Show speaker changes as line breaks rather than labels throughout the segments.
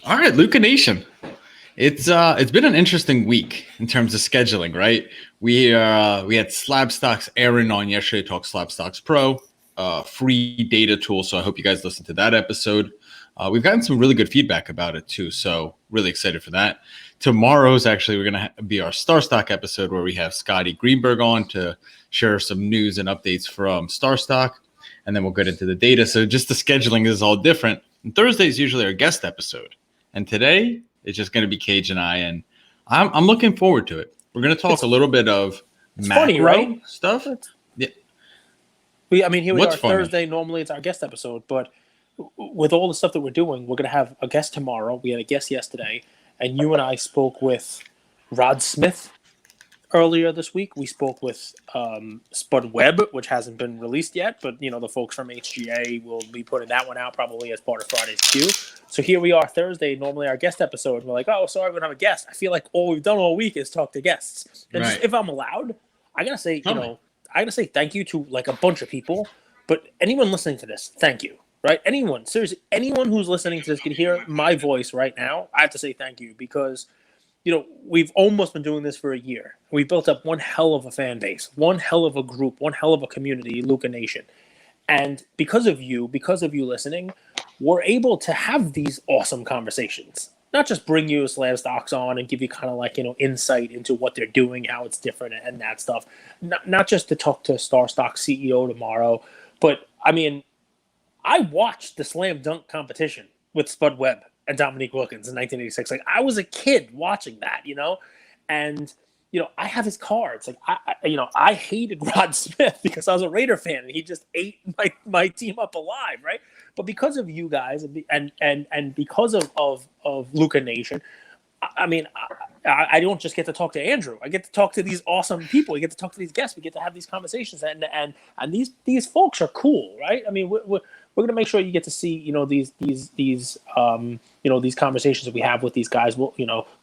All right, Luca Nation. It's been an interesting week in terms of scheduling, right? We had Slab Stocks Aaron on yesterday, talk Slab Stocks Pro, free data tool. So I hope you guys listened to that episode. We've gotten some really good feedback about it too, so really excited for that. Tomorrow's actually we're gonna be our Star Stock episode where we have Scotty Greenberg on to share some news and updates from Star Stock, and then we'll get into the data. So just the scheduling is all different. And Thursday is usually our guest episode. And today it's just going to be Cage and I, and I'm looking forward to it. We're going to talk a little bit of macro
funny, right?
stuff. Yeah.
Here we
What's
are
funny?
Thursday. Normally it's our guest episode, but with all the stuff that we're doing, we're going to have a guest tomorrow. We had a guest yesterday, and you and I spoke with Rod Smith earlier this week. We spoke with Spud Webb, which hasn't been released yet, but the folks from HGA will be putting that one out probably as part of Friday's queue. So here we are Thursday, normally our guest episode. We're like, oh, sorry, we don't have a guest. I feel like all we've done all week is talk to guests. And just, if I'm allowed, I gotta say, I gotta say thank you to like a bunch of people. But anyone listening to this, thank you. Right? Anyone, seriously, anyone who's listening to this can hear my voice right now. I have to say thank you because we've almost been doing this for a year. We built up one hell of a fan base, one hell of a group, one hell of a community, Luca Nation. And because of you listening, we're able to have these awesome conversations. Not just bring you Slab Stocks on and give you kind of like, insight into what they're doing, how it's different and that stuff. Not just to talk to Star Stock CEO tomorrow, but I watched the slam dunk competition with Spud Webb and Dominique Wilkins in 1986. Like I was a kid watching that, and I have his cards. Like I hated Rod Smith because I was a Raider fan and he just ate my team up alive, right? But because of you guys and because of Luca Nation, I don't just get to talk to Andrew. I get to talk to these awesome people. We get to talk to these guests. We get to have these conversations, and these folks are cool, right? We're going to make sure you get to see, these conversations that we have with these guys. Well,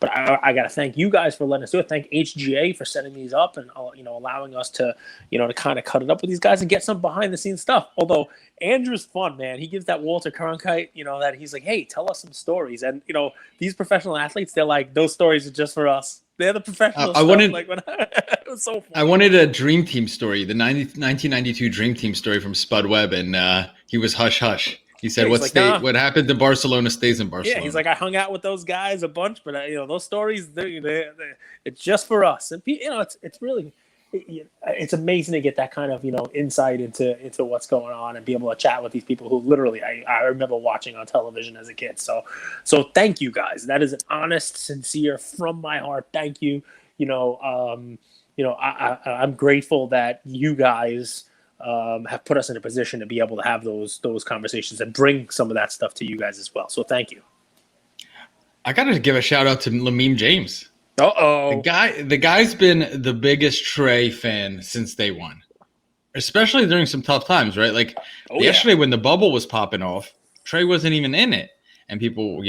but I got to thank you guys for letting us do it. Thank HGA for setting these up and, allowing us to, to kind of cut it up with these guys and get some behind the scenes stuff. Although Andrew's fun, man. He gives that Walter Cronkite, that he's like, hey, tell us some stories. And, these professional athletes, they're like, those stories are just for us. They're the professional stuff. It was so fun.
I wanted a Dream Team story, the 1992 Dream Team story from Spud Webb, and he was hush hush. He said, "What happened to Barcelona stays in Barcelona."
Yeah, he's like, I hung out with those guys a bunch, but those stories, it's just for us. And it's really, it's amazing to get that kind of insight into what's going on and be able to chat with these people who literally I remember watching on television as a kid. So thank you guys. That is an honest, sincere, from my heart. Thank you. I'm grateful that you guys have put us in a position to be able to have those conversations and bring some of that stuff to you guys as well. So thank you.
I got to give a shout out to Lameem James.
Uh-oh.
The guy's been the biggest Trae fan since day one, especially during some tough times, right? Like yesterday when the bubble was popping off, Trae wasn't even in it. And people,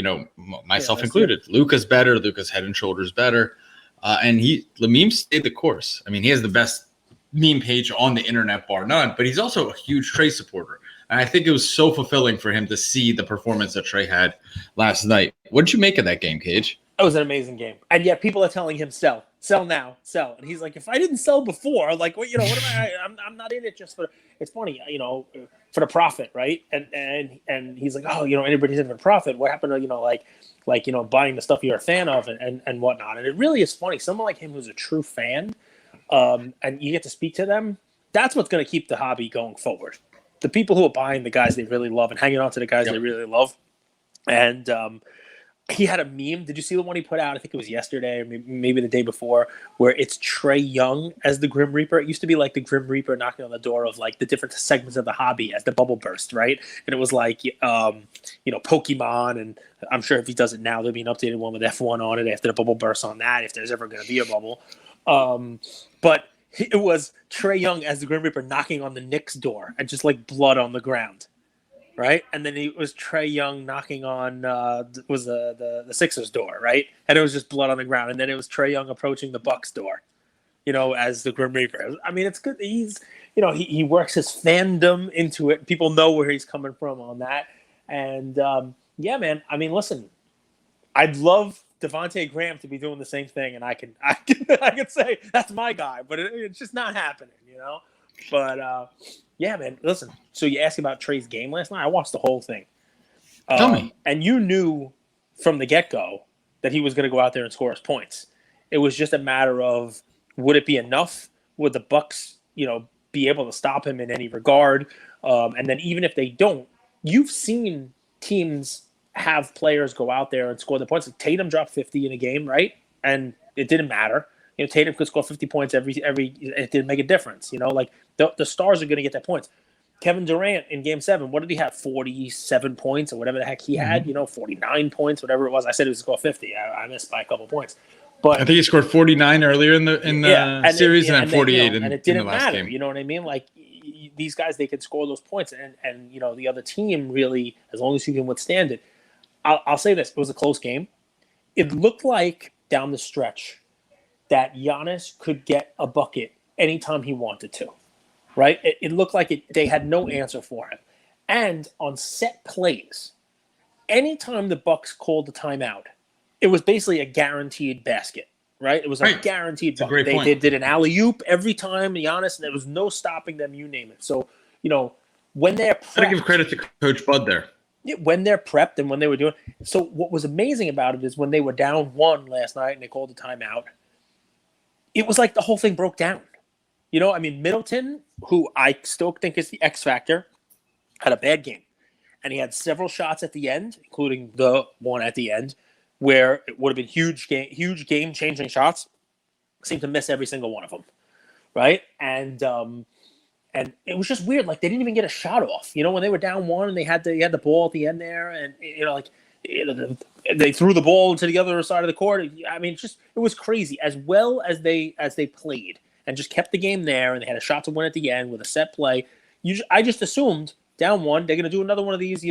myself included, Luka's better. Luka's head and shoulders better. And Lameem stayed the course. He has the best meme page on the internet, bar none, but he's also a huge Trae supporter. And I think it was so fulfilling for him to see the performance that Trae had last night. What did you make of that game, Cage?
It was an amazing game. And yet people are telling him, sell now, sell. And he's like, if I didn't sell before, like, what am I? I'm not in it just for, it's funny, for the profit, right? And he's like, anybody's in for profit. What happened to, buying the stuff you're a fan of and whatnot. And it really is funny. Someone like him who's a true fan, and you get to speak to them, that's what's going to keep the hobby going forward. The people who are buying the guys they really love and hanging on to the guys they really love. And he had a meme. Did you see the one he put out? I think it was yesterday or maybe the day before, where it's Trae Young as the Grim Reaper. It used to be like the Grim Reaper knocking on the door of like the different segments of the hobby as the bubble burst, right? And it was like, Pokemon. And I'm sure if he does it now, there'll be an updated one with F1 on it after the bubble bursts on that, if there's ever going to be a bubble. But it was Trae Young as the Grim Reaper knocking on the Knicks door and just like blood on the ground. Right, and then it was Trae Young knocking on the Sixers door, right, and it was just blood on the ground. And then it was Trae Young approaching the Bucks door, as the Grim Reaper. It's good. He's, he works his fandom into it. People know where he's coming from on that, and yeah, man. Listen, I'd love Devontae Graham to be doing the same thing, and I can say that's my guy, but it's just not happening, you know. But yeah, man. Listen, so you asked about Trae's game last night. I watched the whole thing,
Tell me.
and you knew from the get-go that he was going to go out there and score his points. It was just a matter of would it be enough? Would the Bucks, be able to stop him in any regard? And then even if they don't, you've seen teams have players go out there and score the points. Like Tatum dropped 50 in a game, right? And it didn't matter. Tatum could score 50 points every. It didn't make a difference. Like the stars are going to get their points. Kevin Durant in Game 7, what did he have? 47 points or whatever the heck he had. 49 points, whatever it was. I said he was going to score 50. I missed by a couple points. But
I think he scored 49 earlier in the series, and then 48
and it
in
didn't
the last
matter.
game.
You know what I mean? Like these guys, they could score those points, and the other team really, as long as you can withstand it. I'll say this: it was a close game. It looked like down the stretch that Giannis could get a bucket anytime he wanted to. Right? It looked like they had no answer for him. And on set plays, anytime the Bucks called the timeout, it was basically a guaranteed basket, right? It was a guaranteed bucket. They did an alley-oop every time, Giannis, and there was no stopping them, you name it. So, when they're prepped,
Gotta give credit to Coach Bud there.
When they're prepped and when they were doing – so what was amazing about it is when they were down 1 last night and they called the timeout, it was like the whole thing broke down. Middleton, who I still think is the X factor, had a bad game. And he had several shots at the end, including the one at the end, where it would have been huge game-changing shots. Seemed to miss every single one of them, right? And it was just weird. Like, they didn't even get a shot off. When they were down 1 and they had the ball at the end there, and, they threw the ball into the other side of the court. It was crazy. As well as they played and just kept the game there, and they had a shot to win at the end with a set play. I just assumed down 1, they're going to do another one of these,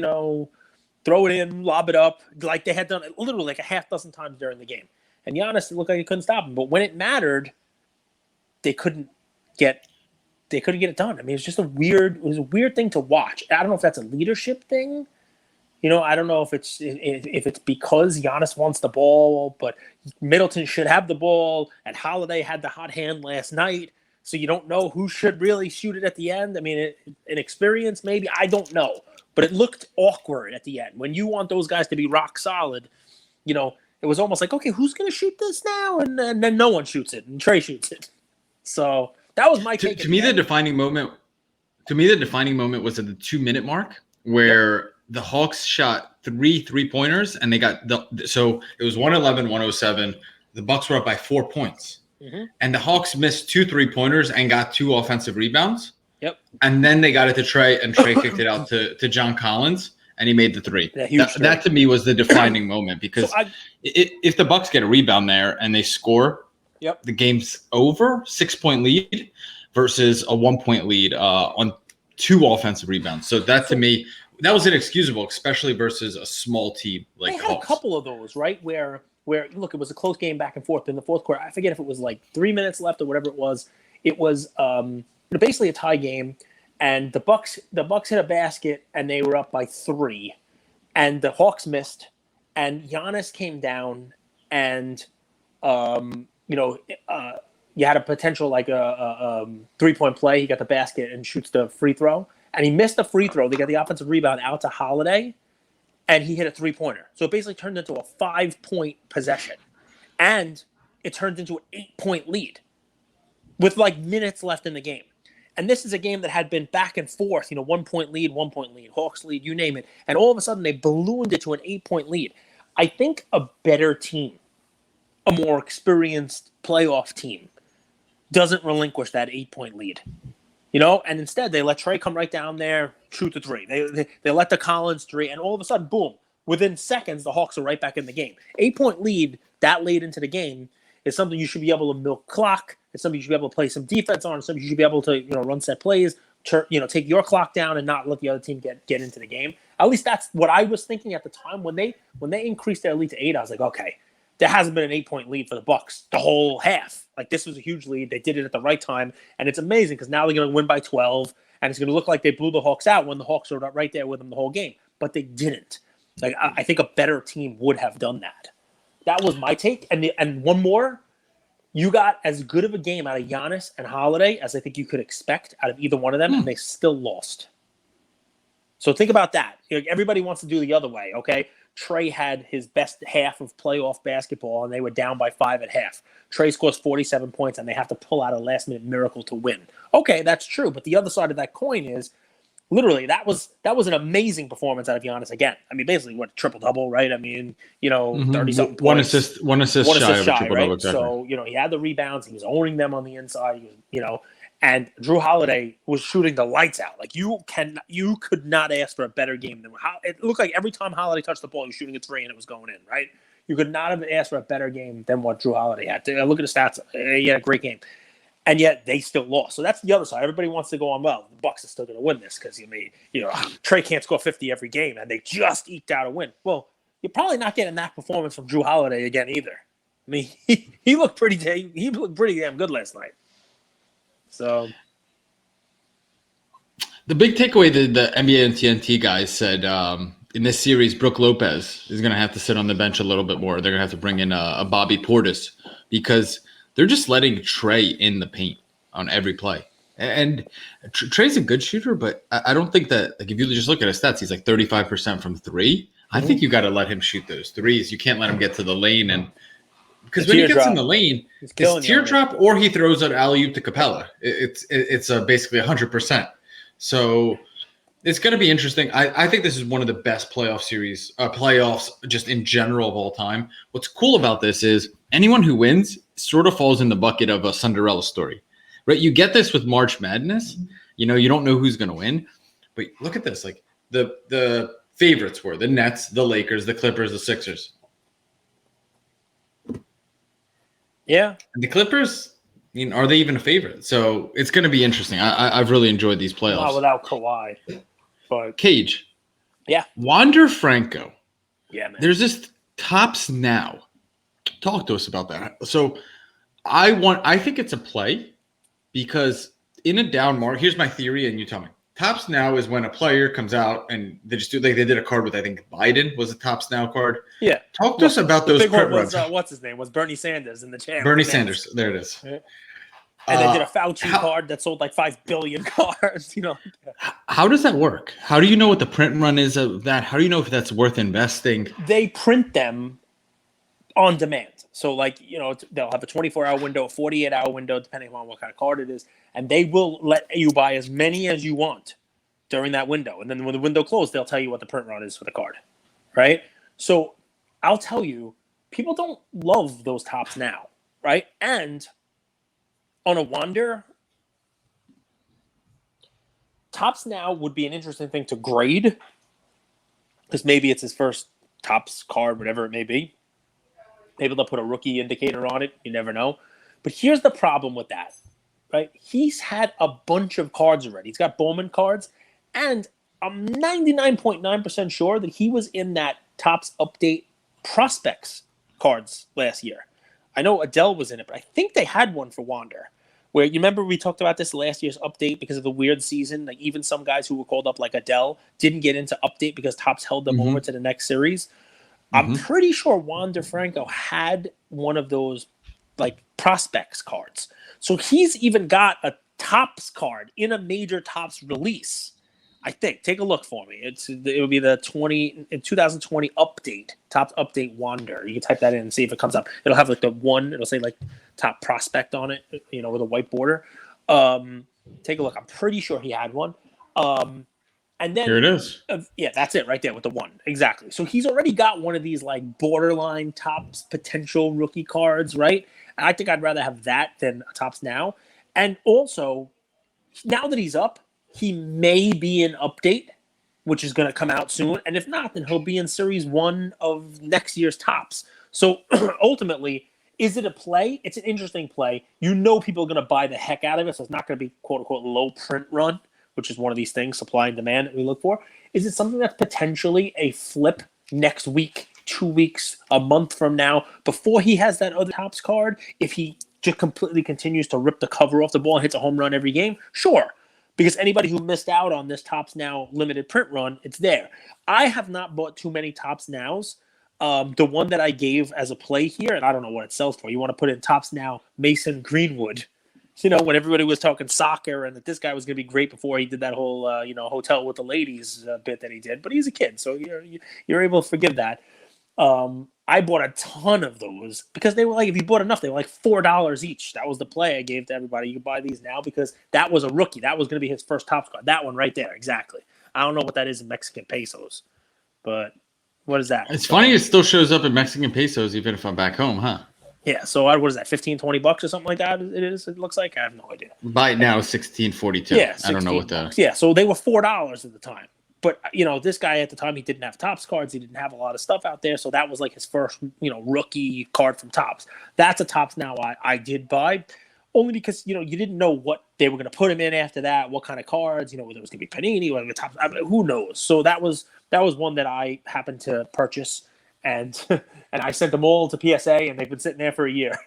throw it in, lob it up, like they had done it literally like a half dozen times during the game. And Giannis, it looked like he couldn't stop him. But when it mattered, they couldn't get it done. It was just a weird thing to watch. I don't know if that's a leadership thing. I don't know if it's because Giannis wants the ball, but Middleton should have the ball, and Holiday had the hot hand last night, so you don't know who should really shoot it at the end. Inexperience maybe, I don't know, but it looked awkward at the end. When you want those guys to be rock solid, it was almost like, okay, who's going to shoot this now? And then no one shoots it, and Trae shoots it. So that was my take.
To me, the defining moment was at the 2-minute mark where the Hawks shot 3 3-pointers, and they got so it was 111, 107. The Bucks were up by 4 points. Mm-hmm. And the Hawks missed 2 3-pointers and got 2 offensive rebounds.
Yep.
And then they got it to Trae, and Trae kicked it out to John Collins, and he made the 3. That to me was the defining moment, because if the Bucks get a rebound there and they score, the game's over. 6-point lead versus a 1-point lead on 2 offensive rebounds. So that to me, that was inexcusable, especially versus a small team like
the Hawks. They had a couple of those, right, where look, it was a close game back and forth in the fourth quarter. I forget if it was like 3 minutes left or whatever it was. It was basically a tie game, and the Bucks hit a basket and they were up by 3, and the Hawks missed, and Giannis came down, and you had a potential like a 3-point play. He got the basket and shoots the free throw, and he missed the free throw. They got the offensive rebound out to Holiday, and he hit a 3-pointer. So it basically turned into a 5-point possession, and it turned into an 8-point lead with like minutes left in the game. And this is a game that had been back and forth, 1-point lead, Hawks lead, you name it. And all of a sudden they ballooned it to an 8-point lead. I think a better team, a more experienced playoff team, doesn't relinquish that 8-point lead. And instead they let Trae come right down there, shoot the 3. They let the Collins 3, and all of a sudden, boom, within seconds, the Hawks are right back in the game. 8-point lead that late into the game is something you should be able to milk clock. It's something you should be able to play some defense on. It's something you should be able to, run set plays, take your clock down and not let the other team get into the game. At least that's what I was thinking at the time. When they increased their lead to 8, I was like, okay, there hasn't been an 8-point lead for the Bucks the whole half. Like, this was a huge lead. They did it at the right time, and it's amazing because now they're going to win by 12, and it's going to look like they blew the Hawks out when the Hawks were right there with them the whole game. But they didn't. Like I think a better team would have done that. That was my take. And one more, you got as good of a game out of Giannis and Holiday as I think you could expect out of either one of them, and they still lost. So think about that. Everybody wants to do the other way, okay? Trae had his best half of playoff basketball, and they were down by 5 at half. Trae scores 47 points, and they have to pull out a last-minute miracle to win. Okay, that's true, but the other side of that coin is, literally, that was an amazing performance out of Giannis again. I mean, basically, triple-double, right? I mean, 30-something points.
One assist shy of a triple-double,
right?
exactly.
So, he had the rebounds. He was owning them on the inside. And Drew Holiday was shooting the lights out. Like, you could not ask for a better game than how it looked like every time Holiday touched the ball, he was shooting a three and it was going in, right? You could not have asked for a better game than what Drew Holiday had. Look at the stats. He had a great game. And yet they still lost. So that's the other side. Everybody wants to go on, well, the Bucks are still going to win this because, Trae can't score 50 every game, and they just eked out a win. Well, you're probably not getting that performance from Drew Holiday again either. I mean, he looked pretty damn good last night. So
the big takeaway that the NBA and TNT guys said in this series, Brook Lopez is going to have to sit on the bench a little bit more. They're going to have to bring in a Bobby Portis because they're just letting Trae in the paint on every play. And Trae's a good shooter, but I don't think that, like, if you just look at his stats, he's like 35% from three. I think you got to let him shoot those threes. You can't let him get to the lane. And because when he gets in the lane, it's teardrop or he throws an alley-oop to Capella. It's basically 100%. So it's going to be interesting. I think this is one of the best playoffs just in general of all time. What's cool about this is anyone who wins sort of falls in the bucket of a Cinderella story, right? You get this with March Madness. You don't know who's going to win. But look at this. Like the favorites were the Nets, the Lakers, the Clippers, the Sixers.
Yeah.
And the Clippers, are they even a favorite? So it's going to be interesting. I've really enjoyed these playoffs.
Not without Kawhi. But
Cage.
Yeah.
Wander Franco.
Yeah, man.
There's this Tops Now. Talk to us about that. So I think it's a play because in a down market, here's my theory and you tell me. Tops Now is when a player comes out and they just do, like they did a card with, I think Biden was a Tops Now card.
Yeah.
Talk to us about those
print
runs.
What's his name? Was Bernie Sanders in the chair.
Bernie Sanders. There it is.
Yeah. And they did a Fauci card that sold like 5 billion cards,
How does that work? How do you know what the print run is of that? How do you know if that's worth investing?
They print them on demand. So, like, they'll have a 24-hour window, a 48-hour window, depending on what kind of card it is. And they will let you buy as many as you want during that window. And then when the window closes, they'll tell you what the print run is for the card, right? So I'll tell you, people don't love those Tops Now, right? And on a Wander, Tops Now would be an interesting thing to grade because maybe it's his first Tops card, whatever it may be. Maybe they'll put a rookie indicator on it. You never know. But here's the problem with that, right? He's had a bunch of cards already. He's got Bowman cards, and I'm 99.9% sure that he was in that Topps Update Prospects cards last year. I know Adele was in it, but I think they had one for Wander. Where you remember we talked about this last year's update because of the weird season. Like even some guys who were called up like Adele didn't get into update because Topps held them over to the next series. I'm pretty sure Wander Franco had one of those like prospects cards. So he's even got a Topps card in a major Topps release. I think. Take a look for me. It would be the 2020 update, Topps Update Wander. You can type that in and see if it comes up. It'll have like the one. It'll say like top prospect on it, with a white border. Take a look. I'm pretty sure he had one. And then
here it is.
Yeah, that's it right there with the one. Exactly. So he's already got one of these like borderline Topps potential rookie cards, right? And I think I'd rather have that than Topps Now. And also, now that he's up, he may be in update, which is going to come out soon. And if not, then he'll be in Series 1 of next year's Topps. So ultimately, is it a play? It's an interesting play. People are going to buy the heck out of it, so it's not going to be quote-unquote low print run, which is one of these things, supply and demand, that we look for. Is it something that's potentially a flip next week, 2 weeks, a month from now, before he has that other Topps card? If he just completely continues to rip the cover off the ball and hits a home run every game? Sure. because anybody who missed out on this Tops Now limited print run, it's there. I have not bought too many Tops Nows. The one that I gave as a play here, and I don't know what it sells for. You want to put in Tops Now Mason Greenwood. When everybody was talking soccer and that this guy was going to be great before he did that whole, hotel with the ladies bit that he did. But he's a kid, so you're able to forgive that. I bought a ton of those because they were like, if you bought enough, they were like $4 each. That was the play I gave to everybody. You can buy these now because that was a rookie. That was going to be his first Topps card. That one right there, exactly. I don't know what that is in Mexican pesos, but what is that?
It's funny it still shows up in Mexican pesos even if I'm back home, huh?
Yeah, so what is that, $15-$20 or something like that? It looks like. I have no idea.
Buy it now, $16.42.
Yeah,
I don't know what that is.
Yeah, so they were $4 at the time. But, this guy at the time, he didn't have Topps cards. He didn't have a lot of stuff out there. So that was like his first, rookie card from Topps. That's a Topps Now I did buy. Only because, you didn't know what they were going to put him in after that, what kind of cards, whether it was going to be Panini, whether it was Topps. Who knows? So that was one that I happened to purchase. And I sent them all to PSA, and they've been sitting there for a year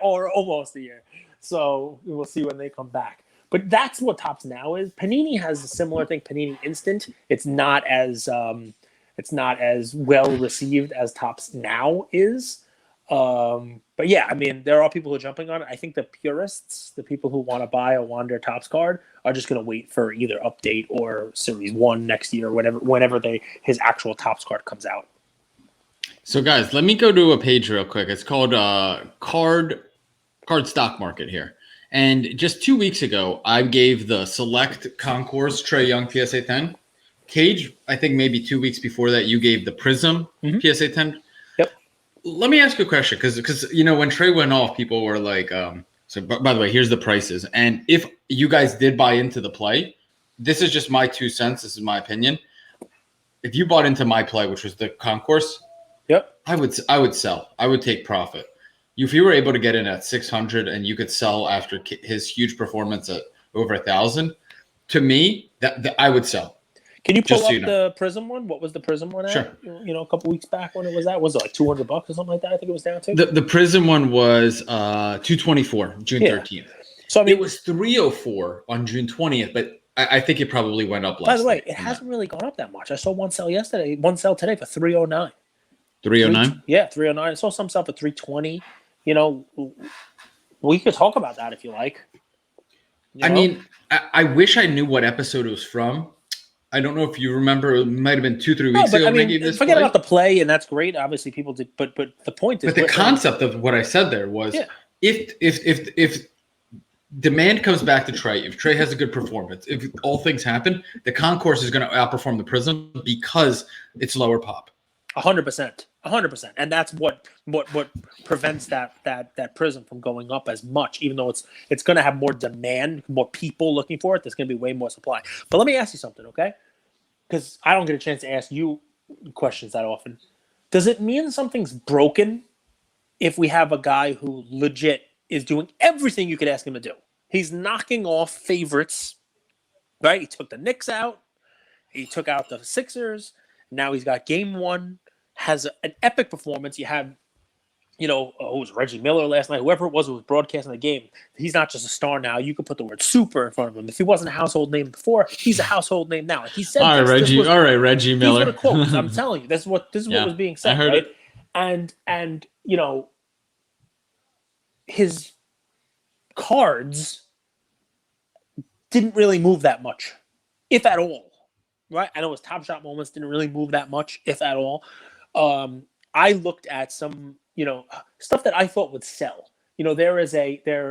or almost a year. So we'll see when they come back. But that's what Topps Now is. Panini has a similar thing, Panini Instant. It's not as well received as Topps Now is. But yeah, I mean, there are people who are jumping on it. I think the purists, the people who want to buy a Wander Topps card, are just going to wait for either update or Series 1 next year, whenever his actual Topps card comes out.
So guys, let me go to a page real quick. It's called Card Stock Market here. And just 2 weeks ago, I gave the Select Concourse Trae Young PSA 10. Cage, I think maybe 2 weeks before that, you gave the Prism PSA 10.
Yep.
Let me ask you a question, because when Trae went off, people were like, so by the way, here's the prices. And if you guys did buy into the play, this is just my 2 cents. This is my opinion. If you bought into my play, which was the Concourse,
yep,
I would sell. I would take profit. If you were able to get in at 600 and you could sell after his huge performance at over 1,000, to me, that I would sell.
Can you pull up the Prism one? What was the Prism one at?
Sure.
A couple weeks back when it was at? Was it like $200 or something like that? I think it was down to.
The Prism one was $224, June 13th.
So I mean,
it was $304 on June 20th, but I think it probably went up less.
By the way, it hasn't really gone up that much. I saw one sell yesterday, one sell today for $309.
309?
Yeah, 309. I saw some stuff at 320. We could talk about that if you like.
I mean, I wish I knew what episode it was from. I don't know if you remember. It might have been 2-3 weeks ago.
I mean, forget about the play, and that's great. Obviously, people did, but the point is.
But the concept of what I said there was, if demand comes back to Trae, if Trae has a good performance, if all things happen, the Concourse is going to outperform the Prism because it's lower pop.
100%, and that's what prevents that Prism from going up as much. Even though it's going to have more demand, more people looking for it, there's going to be way more supply. But let me ask you something, okay? Because I don't get a chance to ask you questions that often. Does it mean something's broken if we have a guy who legit is doing everything you could ask him to do? He's knocking off favorites, right? He took the Knicks out. He took out the Sixers. Now he's got Game 1. Has an epic performance. You have, who was Reggie Miller last night? Whoever it was who was broadcasting the game. He's not just a star now. You could put the word super in front of him. If he wasn't a household name before, he's a household name now. He said,
"All right, Reggie. All right, Reggie Miller."
These were the quotes. I'm telling you, this is what was being said.
I heard
right?
it.
And his cards didn't really move that much, if at all. Right? I know his Top Shot moments didn't really move that much, if at all. I looked at some, stuff that I thought would sell. There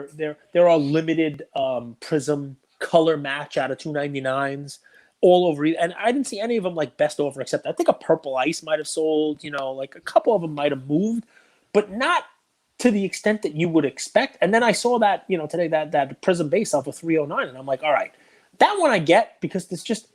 are limited Prism color match out of 299s all over, and I didn't see any of them like best over, except I think a Purple Ice might have sold. Like a couple of them might have moved, but not to the extent that you would expect. And then I saw that today that Prism base off of 309, and I'm like, all right, that one I get because it's just.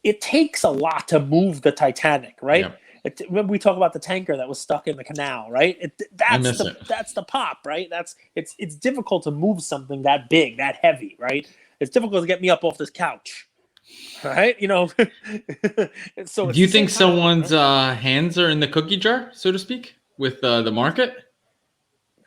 It takes a lot to move the Titanic, right? Yep. Remember we talk about the tanker that was stuck in the canal, right? That's the pop, right? It's difficult to move something that big, that heavy, right? It's difficult to get me up off this couch, right? So
do you think someone's hands are in the cookie jar, so to speak, with the market?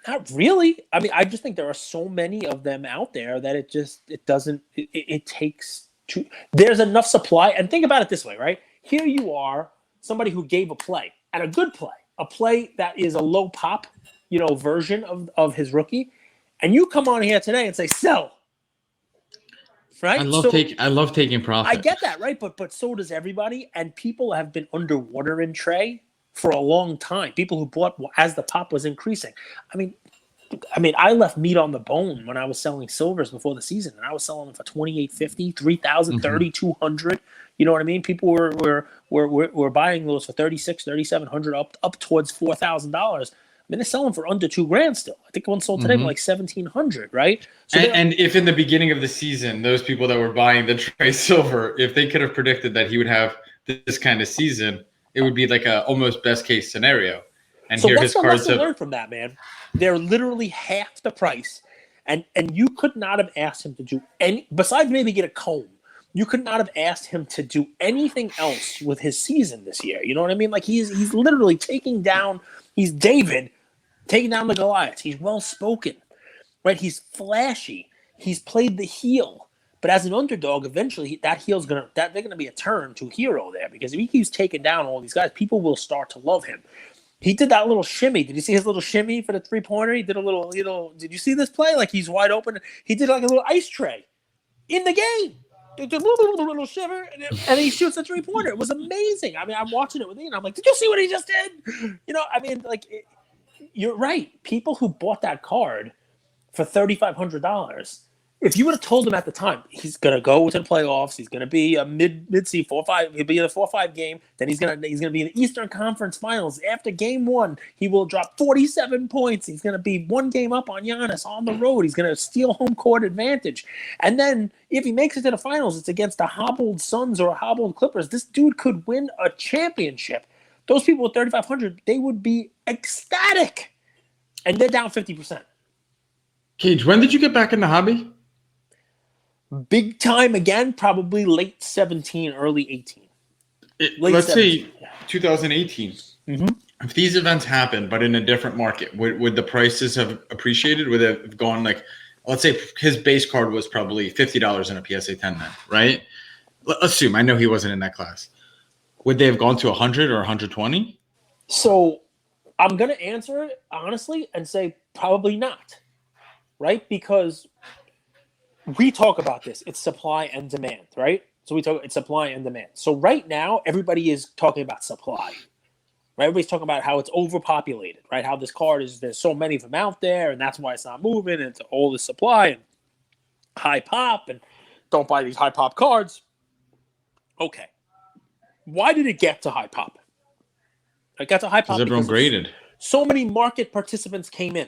Not really. I mean, I just think there are so many of them out there that it takes too. There's enough supply. And think about it this way, right? Here you are, somebody who gave a play, and a good play, a play that is a low pop, version of his rookie, and you come on here today and say sell, right?
I love taking profit.
I get that, right? But so does everybody, and people have been underwater in Trae for a long time. People who bought as the pop was increasing. I mean, I left meat on the bone when I was selling silvers before the season, and I was selling them for $2,850, $3,000, $3,200. You know what I mean? People were buying those for $3,600, $3,700, up towards $4,000. I mean, they're selling for under $2,000 still. I think one sold today for like $1,700, right?
So and if in the beginning of the season, those people that were buying the Trae silver, if they could have predicted that he would have this kind of season, it would be like a almost best case scenario. And
so
here
what's
his
the
cards
lesson learned from that, man? They're literally half the price, and you could not have asked him to do any besides maybe get a comb. You could not have asked him to do anything else with his season this year. You know what I mean? Like he's literally taking down. He's David taking down the Goliaths. He's well spoken, right? He's flashy. He's played the heel. But as an underdog, eventually they're gonna be a turn to hero there, because if he keeps taking down all these guys, people will start to love him. He did that little shimmy. Did you see his little shimmy for the 3-pointer? He did a little, did you see this play? Like he's wide open. He did like a little ice tray in the game. He did a little shiver, and he shoots a 3-pointer. It was amazing. I mean, I'm watching it with Ian. I'm like, did you see what he just did? You're right. People who bought that card for $3,500, if you would have told him at the time he's gonna go to the playoffs, he's gonna be a mid seed 4-5, he'll be in a 4-5 game, then he's gonna be in the Eastern Conference Finals. After game 1, he will drop 47 points. He's gonna be 1 game up on Giannis on the road. He's gonna steal home court advantage, and then if he makes it to the finals, it's against a hobbled Suns or a hobbled Clippers. This dude could win a championship. Those people with 3,500, they would be ecstatic, and they're down 50%.
Cage, when did you get back in the hobby?
Big time again, probably late 17, early 18.
Let's say 2018.
Mm-hmm.
If these events happen, but in a different market, would the prices have appreciated? Would it have gone like, let's say his base card was probably $50 in a PSA 10 then, right? Assume, I know he wasn't in that class. Would they have gone to 100 or 120?
So I'm going to answer it honestly and say probably not, right? Because we talk about this. It's supply and demand, right? So it's supply and demand. So right now, everybody is talking about supply, right? Everybody's talking about how it's overpopulated, right? How this card there's so many of them out there, and that's why it's not moving, and it's all the supply and high pop, and don't buy these high pop cards. Okay. Why did it get to high pop? It got to high pop
because everyone graded.
So many market participants came in,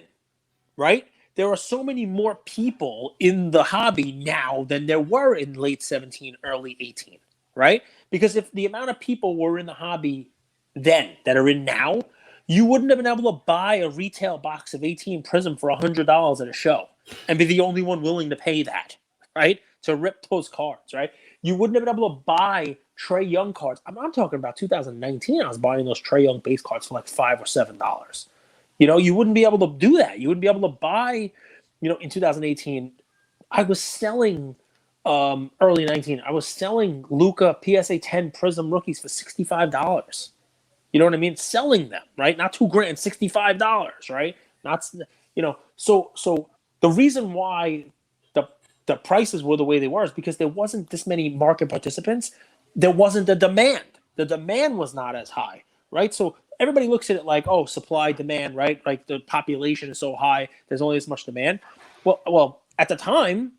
right? There are so many more people in the hobby now than there were in late 17, early 18, right? Because if the amount of people were in the hobby then that are in now, you wouldn't have been able to buy a retail box of 18 Prism for $100 at a show and be the only one willing to pay that, right? To rip those cards, right? You wouldn't have been able to buy Trae Young cards. I'm talking about 2019. I was buying those Trae Young base cards for like $5 or $7. You wouldn't be able to do that. You wouldn't be able to buy, in 2018, I was selling early 19. I was selling Luka PSA 10 Prism rookies for $65. You know what I mean? Selling them, right? Not $2,000, $65, right? Not, so the reason why the prices were the way they were is because there wasn't this many market participants. There wasn't the demand. The demand was not as high, right? So everybody looks at it like, oh, supply, demand, right? Like the population is so high, there's only this much demand. Well, at the time,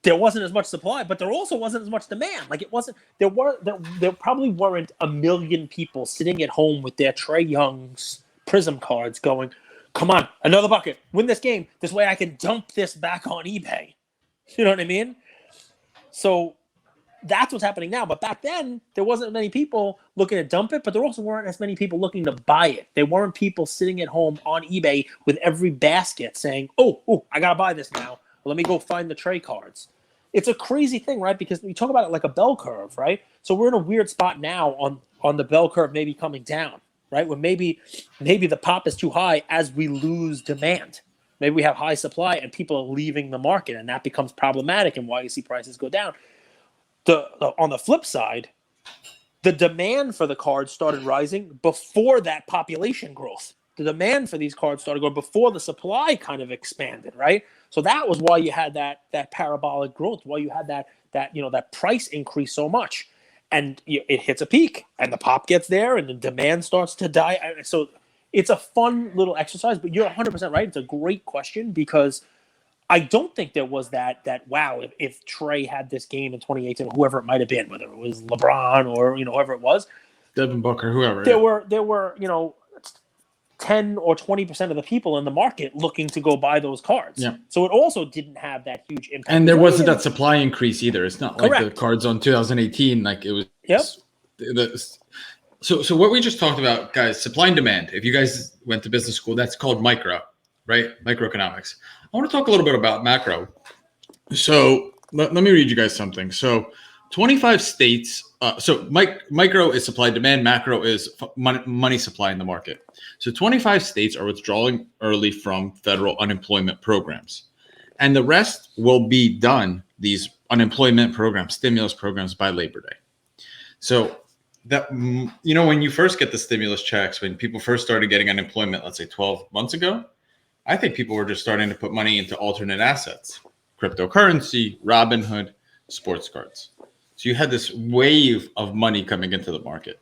there wasn't as much supply, but there also wasn't as much demand. Like it wasn't. There probably weren't a million people sitting at home with their Trae Young's Prism cards, going, "Come on, another bucket, win this game. This way, I can dump this back on eBay." You know what I mean? So that's what's happening now. But back then, there wasn't many people looking to dump it, but there also weren't as many people looking to buy it. There weren't people sitting at home on eBay with every basket saying, oh, I got to buy this now. Let me go find the Trae cards. It's a crazy thing, right? Because we talk about it like a bell curve, right? So we're in a weird spot now on the bell curve maybe coming down, right? When maybe the pop is too high as we lose demand. Maybe we have high supply and people are leaving the market, and that becomes problematic and why you see prices go down. On the flip side, the demand for the cards started rising before that population growth. The demand for these cards started going before the supply kind of expanded, right? So that was why you had that parabolic growth, why you had that price increase so much. And it hits a peak, and the pop gets there, and the demand starts to die. So it's a fun little exercise, but you're 100% right. It's a great question because I don't think there was that wow, if Trae had this game in 2018, whoever it might have been, whether it was LeBron or whoever it was,
Devin Booker, whoever.
there were 10 or 20% of the people in the market looking to go buy those cards.
Yeah.
So it also didn't have that huge impact.
And there wasn't that supply increase either. It's not like
Correct.
the cards on 2018, like it was.
Yep.
So what we just talked about, guys, supply and demand. If you guys went to business school, that's called micro, right? Microeconomics. I want to talk a little bit about macro. So let me read you guys something. So 25 states. Micro is supply demand. Macro is money supply in the market. So 25 states are withdrawing early from federal unemployment programs. And the rest will be done, these unemployment programs, stimulus programs, by Labor Day. So that, when you first get the stimulus checks, when people first started getting unemployment, let's say 12 months ago, I think people were just starting to put money into alternate assets, cryptocurrency, Robinhood, sports cards. So you had this wave of money coming into the market.